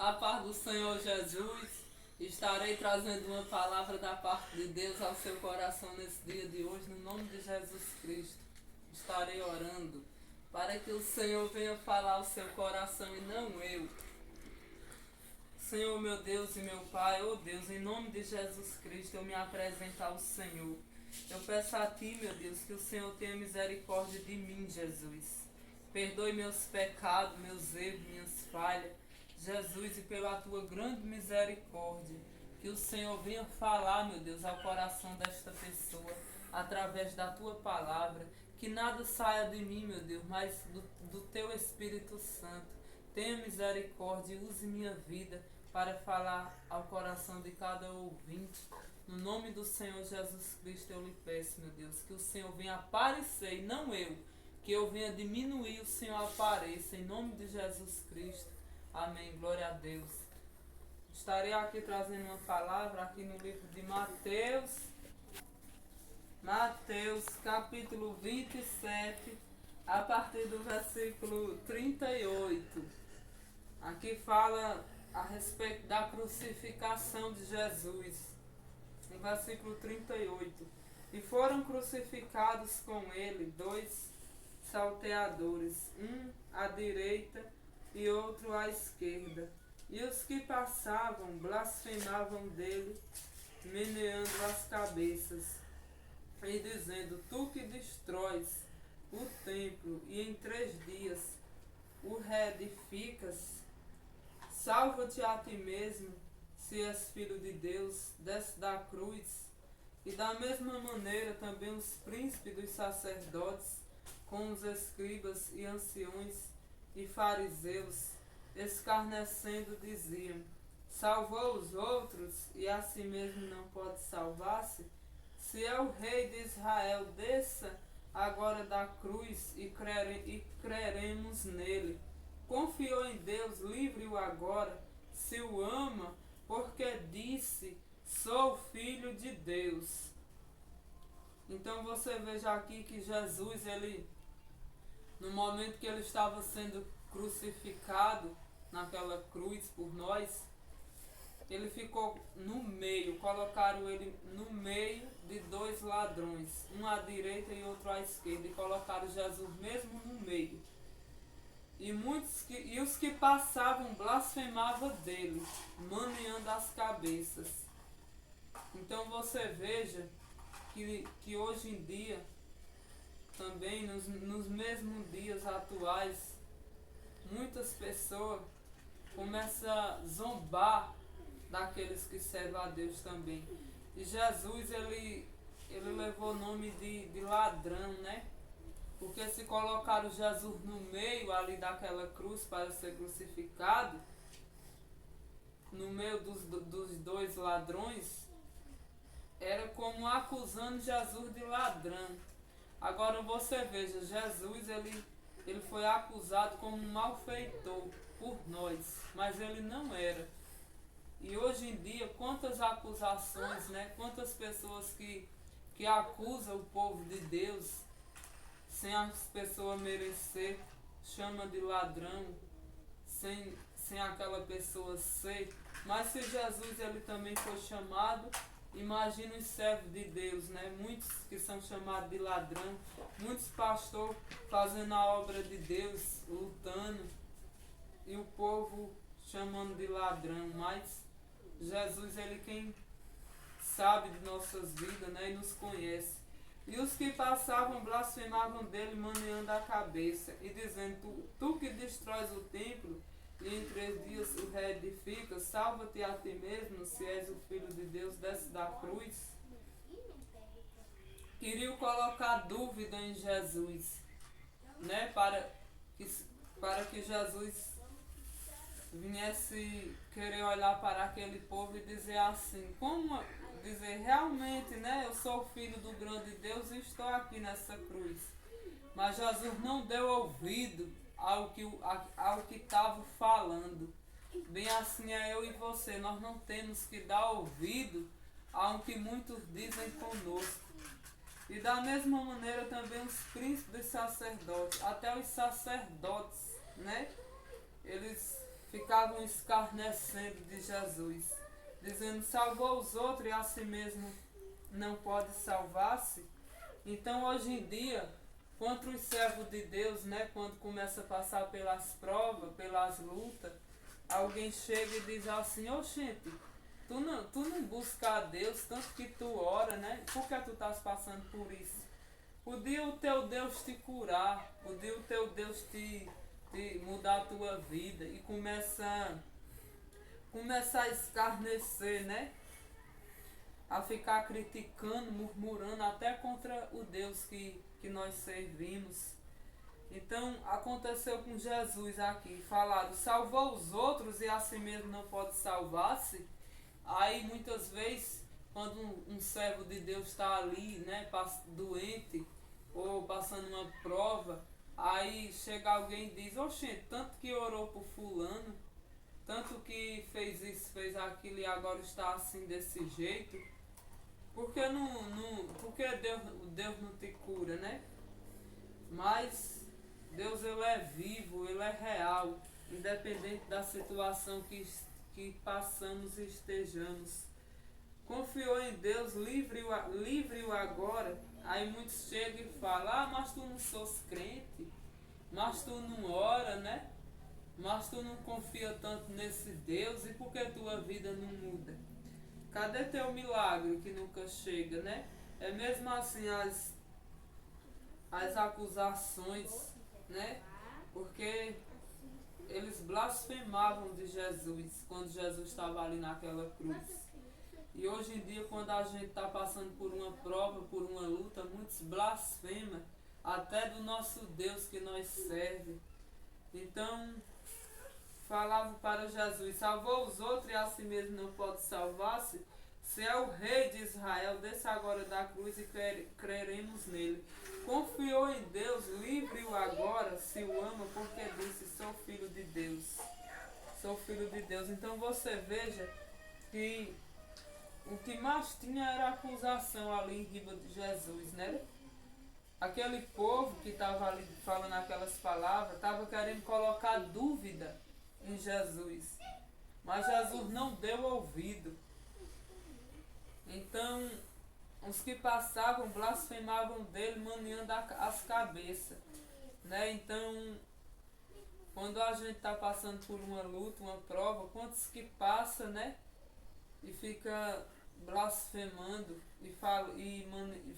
A paz do Senhor Jesus, estarei trazendo uma palavra da parte de Deus ao seu coração nesse dia de hoje, no nome de Jesus Cristo. Estarei orando para que o Senhor venha falar ao seu coração e não eu. Senhor, meu Deus e meu Pai, oh Deus, em nome de Jesus Cristo, eu me apresento ao Senhor. Eu peço a Ti, meu Deus, que o Senhor tenha misericórdia de mim, Jesus. Perdoe meus pecados, meus erros, minhas falhas. Jesus, e pela Tua grande misericórdia, que o Senhor venha falar, meu Deus, ao coração desta pessoa, através da Tua palavra. Que nada saia de mim, meu Deus, mas do Teu Espírito Santo. Tenha misericórdia e use minha vida para falar ao coração de cada ouvinte. No nome do Senhor Jesus Cristo eu lhe peço, meu Deus, que o Senhor venha aparecer e não eu, que eu venha diminuir, o Senhor apareça, em nome de Jesus Cristo. Amém, glória a Deus. Estarei aqui trazendo uma palavra aqui no livro de Mateus capítulo 27, a partir do versículo 38. Aqui fala a respeito da crucificação de Jesus. No versículo 38. E foram crucificados com ele dois salteadores, um à direita e outro à esquerda. E os que passavam blasfemavam dele, meneando as cabeças, e dizendo: Tu que destróis o templo e em 3 dias o reedificas, salva-te a ti mesmo, se és filho de Deus, desce da cruz. E da mesma maneira também os príncipes dos sacerdotes, com os escribas e anciões e fariseus, escarnecendo, diziam: Salvou os outros e a si mesmo não pode salvar-se? Se é o rei de Israel, desça agora da cruz e creremos nele. Confiou em Deus, livre-o agora, se o ama, porque disse: Sou filho de Deus. Então você veja aqui que Jesus, ele, no momento que ele estava sendo crucificado naquela cruz por nós, ele ficou no meio, colocaram ele no meio de 2 ladrões, um à direita e outro à esquerda, e colocaram Jesus mesmo no meio. E os que passavam blasfemavam dele, maneando as cabeças. Então você veja que hoje em dia, também nos mesmos dias atuais, muitas pessoas começam a zombar daqueles que servem a Deus também. E Jesus, ele levou o nome de ladrão, né? Porque se colocaram Jesus no meio ali daquela cruz para ser crucificado, no meio dos 2 ladrões, era como acusando Jesus de ladrão. Agora você veja, Jesus ele foi acusado como um malfeitor por nós, mas ele não era. E hoje em dia, quantas acusações, né? Quantas pessoas que acusam o povo de Deus sem as pessoas merecer, chama de ladrão, sem aquela pessoa ser. Mas se Jesus ele também foi chamado, imagina os servos de Deus, né? Muitos que são chamados de ladrão, muitos pastores fazendo a obra de Deus, lutando, e o povo chamando de ladrão. Mas Jesus, ele quem sabe de nossas vidas, né? E nos conhece. E os que passavam blasfemavam dele, maneando a cabeça, e dizendo: Tu que destróis o templo, e em 3 dias o reedificas, salva-te a ti mesmo, se és o Filho de Deus, desce da cruz. Queriam colocar dúvida em Jesus, né? Para que Jesus viesse querer olhar para aquele povo e dizer assim: como dizer realmente, né? Eu sou o filho do grande Deus e estou aqui nessa cruz. Mas Jesus não deu ouvido ao que estava falando. Bem assim é eu e você, nós não temos que dar ouvido ao que muitos dizem conosco. E da mesma maneira também os príncipes dos sacerdotes, até os sacerdotes, né? Eles ficavam escarnecendo de Jesus, dizendo: salvou os outros e a si mesmo não pode salvar-se. Então hoje em dia, contra os servos de Deus, né, quando começa a passar pelas provas, pelas lutas, alguém chega e diz assim: ô gente, tu não busca a Deus, tanto que tu ora, né? Por que tu estás passando por isso? Podia o teu Deus te curar, podia o teu Deus te mudar a tua vida, e começa a escarnecer, né? A ficar criticando, murmurando até contra o Deus que nós servimos. Então aconteceu com Jesus aqui, falaram: salvou os outros e a si mesmo não pode salvar-se. Aí muitas vezes, quando um servo de Deus está ali, né, doente ou passando uma prova, aí chega alguém e diz: oxente, tanto que orou por fulano, tanto que fez isso, fez aquilo e agora está assim desse jeito, porque porque Deus não te cura, né? Mas Deus, ele é vivo, ele é real, independente da situação que passamos e estejamos. Confiou em Deus, livre-o agora. Aí muitos chegam e falam: ah, mas tu não sos crente, mas tu não ora, né? Mas tu não confia tanto nesse Deus, e por que tua vida não muda? Cadê teu milagre que nunca chega, né? É mesmo assim as acusações, né? Porque eles blasfemavam de Jesus quando Jesus estava ali naquela cruz. E hoje em dia, quando a gente está passando por uma prova, por uma luta, muitos blasfemam até do nosso Deus que nós serve. Então, falavam para Jesus: salvou os outros e a si mesmo não pode salvar-se. Se é o rei de Israel, desça agora da cruz e creremos nele. Confiou em Deus, livre-o agora, se o ama, porque disse: sou filho de Deus. Sou filho de Deus. Então você veja que o que mais tinha era acusação ali em riba de Jesus, né? Aquele povo que estava ali falando aquelas palavras, estava querendo colocar dúvida em Jesus. Mas Jesus não deu ouvido. Então, os que passavam blasfemavam dele, maniando as cabeças, né? Então, quando a gente está passando por uma luta, uma prova, quantos que passa, né? E fica blasfemando e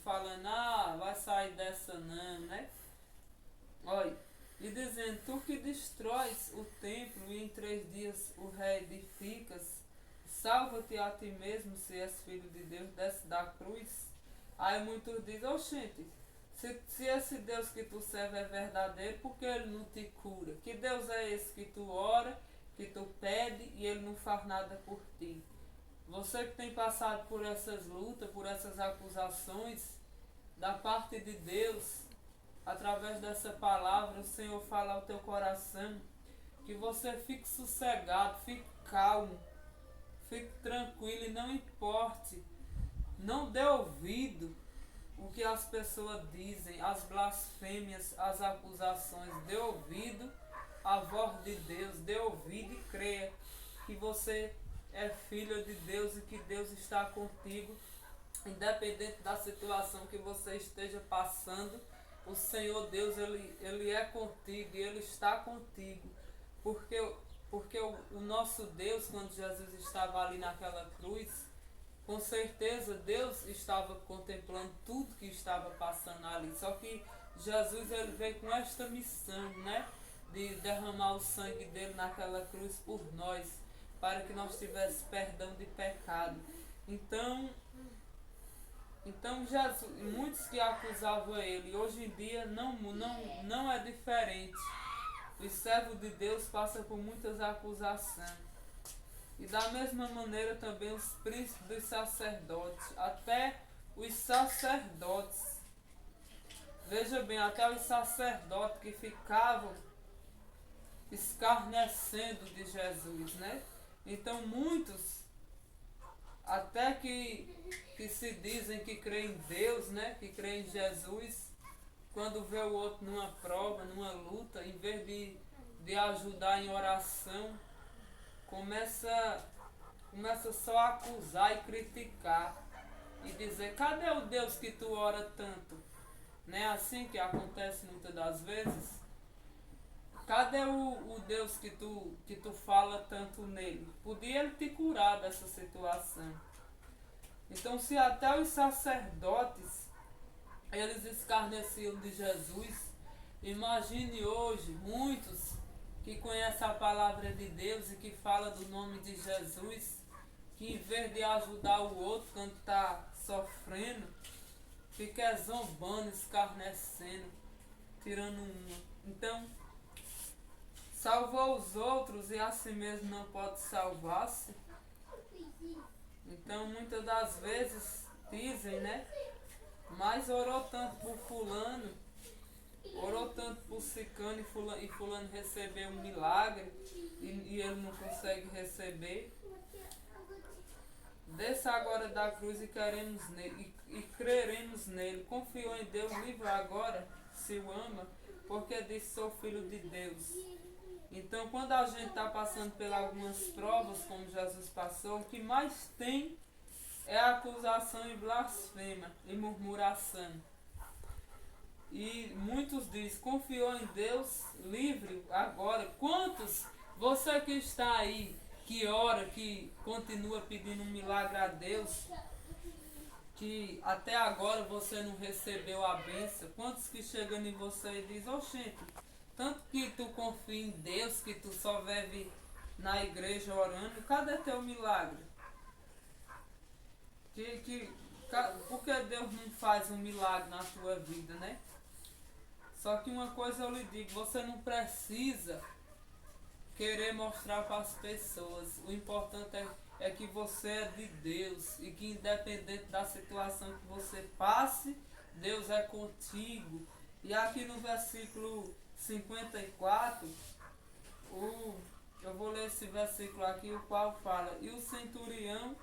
falando: ah, vai sair dessa não, né? Olha, e dizendo: tu que destróis o templo e em 3 dias o reedificas, salva-te a ti mesmo, se és filho de Deus, desce da cruz. Aí muitos dizem: oxente, se esse Deus que tu serve é verdadeiro, por que ele não te cura? Que Deus é esse que tu ora, que tu pede e ele não faz nada por ti? Você que tem passado por essas lutas, por essas acusações, da parte de Deus, através dessa palavra, o Senhor fala ao teu coração, que você fique sossegado, fique calmo, fique tranquilo e não importe, não dê ouvido o que as pessoas dizem, as blasfêmias, as acusações. Dê ouvido à voz de Deus, dê ouvido e creia que você é filho de Deus e que Deus está contigo, independente da situação que você esteja passando. O Senhor Deus, ele é contigo e ele está contigo, porque o nosso Deus, quando Jesus estava ali naquela cruz, com certeza Deus estava contemplando tudo que estava passando ali. Só que Jesus, ele veio com esta missão, né, de derramar o sangue dele naquela cruz por nós, para que nós tivéssemos perdão de pecado. Então Jesus, muitos que acusavam ele, hoje em dia não é diferente. Os servos de Deus passam por muitas acusações. E da mesma maneira também os príncipes dos sacerdotes, até os sacerdotes. Veja bem, até os sacerdotes que ficavam escarnecendo de Jesus, né? Então muitos, até que se dizem que creem em Deus, né? Que creem em Jesus, quando vê o outro numa prova, numa luta, em vez de ajudar em oração, começa, começa só a acusar e criticar e dizer, cadê o Deus que tu ora tanto? Não é assim que acontece muitas das vezes? Cadê o Deus que tu fala tanto nele? Podia ele te curar dessa situação. Então, se até os sacerdotes eles escarneciam de Jesus, imagine hoje muitos que conhecem a palavra de Deus e que falam do nome de Jesus, que em vez de ajudar o outro quando está sofrendo, fica zombando, escarnecendo, tirando uma. Então, salvou os outros e a si mesmo não pode salvar-se. Então, muitas das vezes dizem, né? Mas orou tanto por fulano, orou tanto por cicano e fulano recebeu um milagre e ele não consegue receber. Desça agora da cruz e queremos nele e creremos nele. Confiou em Deus, livre agora, se o ama, porque disse sou filho de Deus. Então, quando a gente está passando por algumas provas, como Jesus passou, o que mais tem é acusação e blasfema e murmuração. E muitos dizem, confiou em Deus, livre agora. Quantos, você que está aí, que ora, que continua pedindo um milagre a Deus, que até agora você não recebeu a bênção, quantos que chegam em você e dizem, gente, tanto que tu confia em Deus, que tu só vive na igreja orando, cadê teu milagre? Por que Deus não faz um milagre na tua vida, né? Só que uma coisa eu lhe digo, você não precisa querer mostrar para as pessoas. O importante é que você é de Deus e que independente da situação que você passe, Deus é contigo. E aqui no versículo 54, eu vou ler esse versículo aqui, o qual fala, e o centurião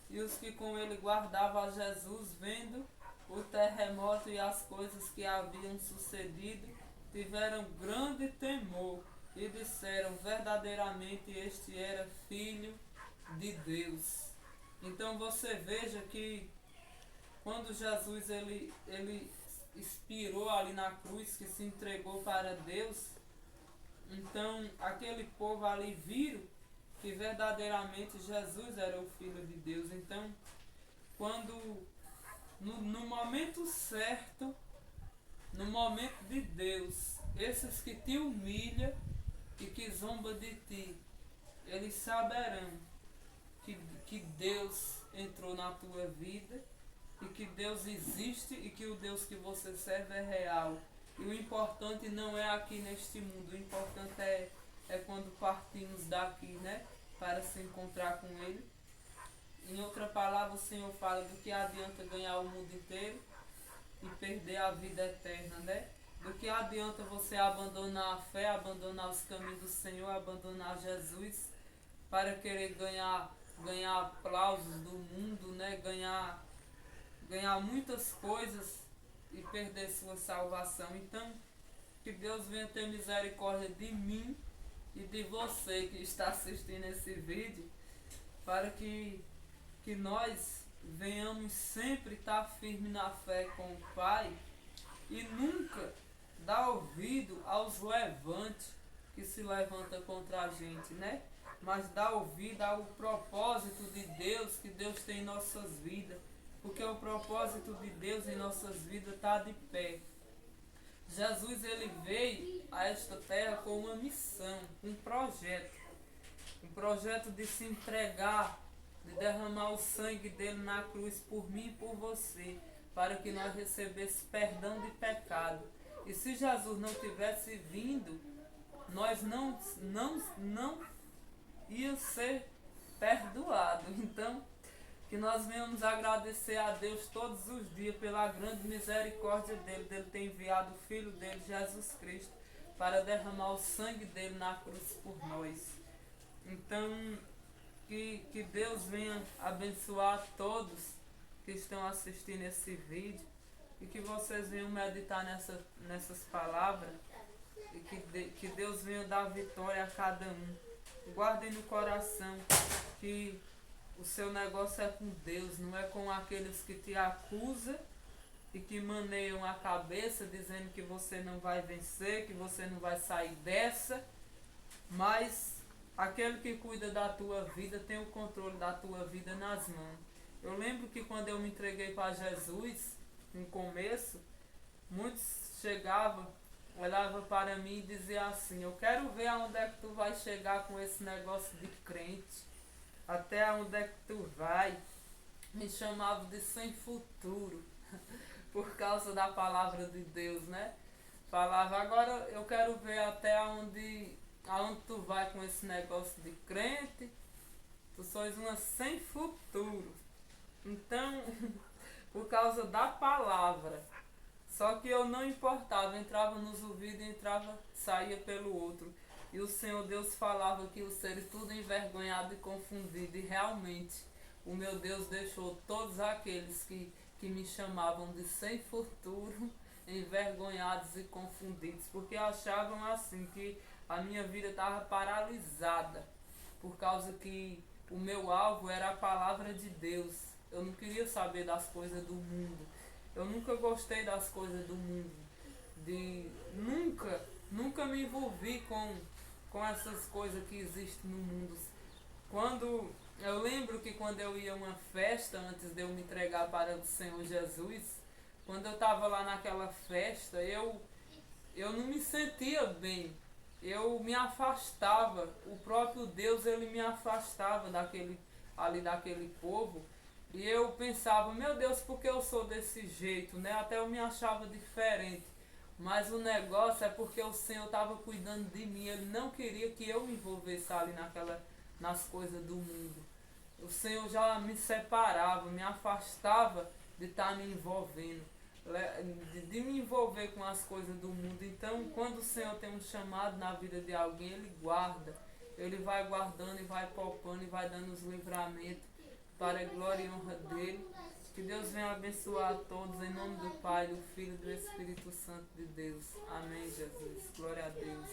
e os que com ele guardavam a Jesus, vendo o terremoto e as coisas que haviam sucedido, tiveram grande temor e disseram, verdadeiramente este era filho de Deus. Então você veja que quando Jesus ele expirou ali na cruz, que se entregou para Deus, então aquele povo ali viram que verdadeiramente Jesus era o Filho de Deus. Então, quando no momento certo, no momento de Deus, esses que te humilham e que zombam de ti, eles saberão que Deus entrou na tua vida e que Deus existe e que o Deus que você serve é real. E o importante não é aqui neste mundo, o importante é quando partimos daqui, né? Para se encontrar com Ele. Em outra palavra, o Senhor fala do que adianta ganhar o mundo inteiro e perder a vida eterna, né? Do que adianta você abandonar a fé, abandonar os caminhos do Senhor, abandonar Jesus para querer ganhar aplausos do mundo, né? Ganhar muitas coisas e perder sua salvação. Então, que Deus venha ter misericórdia de mim e de você que está assistindo esse vídeo, para que nós venhamos sempre estar firmes na fé com o Pai e nunca dar ouvido aos levantes que se levantam contra a gente, né? Mas dar ouvido ao propósito de Deus que Deus tem em nossas vidas, porque o propósito de Deus em nossas vidas está de pé. Jesus ele veio a esta terra com uma missão, um projeto de se entregar, de derramar o sangue dele na cruz por mim e por você, para que nós recebêssemos perdão de pecado. E se Jesus não tivesse vindo, nós não ia ser perdoados. Então, que nós venhamos agradecer a Deus todos os dias pela grande misericórdia dele ter enviado o Filho dele, Jesus Cristo, para derramar o sangue dele na cruz por nós. Então, que Deus venha abençoar todos que estão assistindo esse vídeo e que vocês venham meditar nessas palavras e que Deus venha dar vitória a cada um. Guardem no coração que o seu negócio é com Deus, não é com aqueles que te acusam e que maneiam a cabeça dizendo que você não vai vencer, que você não vai sair dessa, mas aquele que cuida da tua vida tem o controle da tua vida nas mãos. Eu lembro que quando eu me entreguei para Jesus, no começo, muitos chegavam, olhavam para mim e diziam assim: eu quero ver aonde é que tu vai chegar com esse negócio de crente, até onde é que tu vai. Me chamavam de sem futuro por causa da palavra de Deus, né? Falava, agora eu quero ver até aonde tu vai com esse negócio de crente, tu sois uma sem futuro. Então, por causa da palavra, só que eu não importava, entrava nos ouvidos e entrava, saía pelo outro. E o Senhor Deus falava que os seres tudo envergonhado e confundido, e realmente o meu Deus deixou todos aqueles que me chamavam de sem futuro, envergonhados e confundidos, porque achavam assim que a minha vida estava paralisada, por causa que o meu alvo era a palavra de Deus. Eu não queria saber das coisas do mundo. Eu nunca gostei das coisas do mundo. Nunca me envolvi com essas coisas que existem no mundo. Eu lembro que quando eu ia a uma festa, antes de eu me entregar para o Senhor Jesus, quando eu estava lá naquela festa, eu não me sentia bem. Eu me afastava. O próprio Deus, ele me afastava daquele povo. E eu pensava, meu Deus, por que eu sou desse jeito, né? Até eu me achava diferente. Mas o negócio é porque o Senhor estava cuidando de mim. Ele não queria que eu me envolvesse ali nas coisas do mundo. O Senhor já me separava, me afastava de estar me envolvendo, de me envolver com as coisas do mundo. Então, quando o Senhor tem um chamado na vida de alguém, Ele guarda. Ele vai guardando e vai poupando e vai dando os livramentos para a glória e honra dele. Que Deus venha abençoar a todos, em nome do Pai, do Filho e do Espírito Santo de Deus. Amém, Jesus. Glória a Deus.